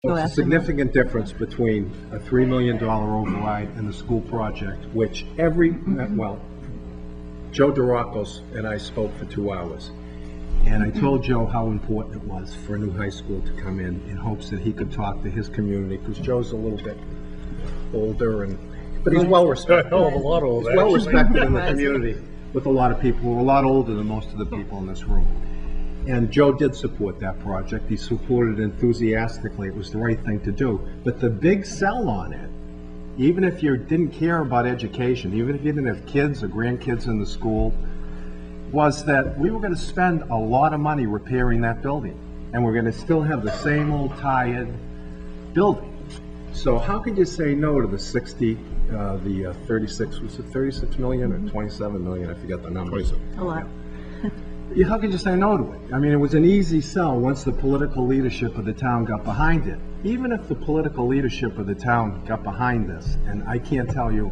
Well, it's a significant difference between a $3 million override and the school project, which Joe DeRocos and I spoke for 2 hours. And I told Joe how important it was for a new high school to come in hopes that he could talk to his community, because Joe's a little bit older, but he's well respected. A lot older. He's well respected in the community with a lot of people who are a lot older than most of the people in this room. And Joe did support that project. He supported it enthusiastically. It was the right thing to do. But the big sell on it, even if you didn't care about education, even if you didn't have kids or grandkids in the school, was that we were going to spend a lot of money repairing that building. And we're going to still have the same old tired building. So how could you say no to the 36, was it 36 million or 27 million? I forget the number. A lot. Yeah, how could you say no to it? I mean, it was an easy sell once the political leadership of the town got behind it. Even if the political leadership of the town got behind this, and I can't tell you,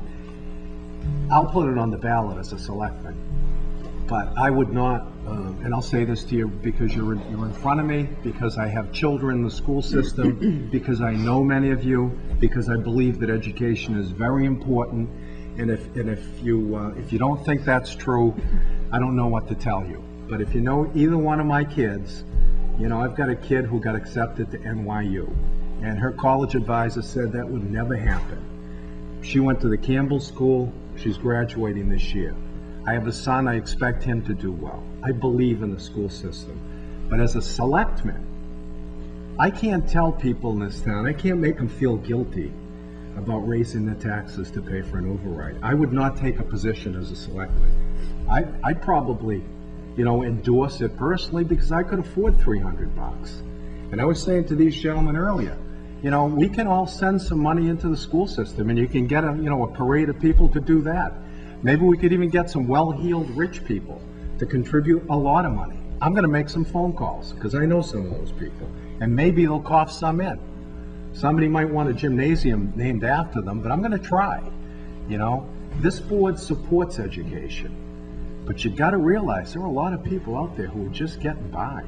I'll put it on the ballot as a selectman, but I would not, and I'll say this to you because you're in front of me, because I have children in the school system, because I know many of you, because I believe that education is very important, and if you don't think that's true, I don't know what to tell you. But if you know either one of my kids, you know, I've got a kid who got accepted to NYU, and her college advisor said that would never happen. She went to the Campbell School. She's graduating this year. I have a son. I expect him to do well. I believe in the school system. But as a selectman, I can't tell people in this town, I can't make them feel guilty about raising the taxes to pay for an override. I would not take a position as a selectman. I'd probably, you know, endorse it personally because I could afford $300. And I was saying to these gentlemen earlier, you know, we can all send some money into the school system, and you can get a parade of people to do that. Maybe we could even get some well-heeled rich people to contribute a lot of money. I'm going to make some phone calls because I know some of those people, and maybe they'll cough some in. Somebody might want a gymnasium named after them, but I'm going to try. You know, this board supports education. But you got to realize there are a lot of people out there who are just getting by.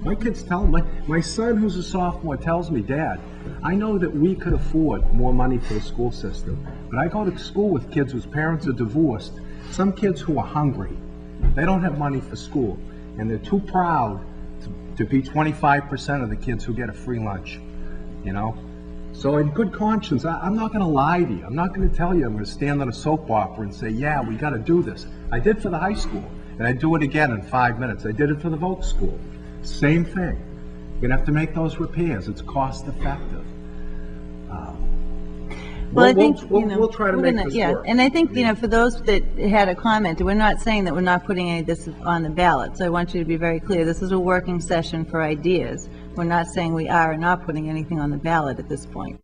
My kids tell me, my son who's a sophomore tells me, Dad, I know that we could afford more money for the school system, but I go to school with kids whose parents are divorced, some kids who are hungry. They don't have money for school, and they're too proud to be 25% of the kids who get a free lunch, you know? So in good conscience, I'm not going to lie to you. I'm not going to tell you I'm going to stand on a soap opera and say, yeah, we got to do this. I did for the high school, and I'd do it again in 5 minutes. I did it for the Voc school. Same thing. You're going to have to make those repairs. It's cost effective. Well, I think, we'll try to make this work. And I think, for those that had a comment, we're not saying that we're not putting any of this on the ballot. So I want you to be very clear. This is a working session for ideas. We're not saying we are or not putting anything on the ballot at this point.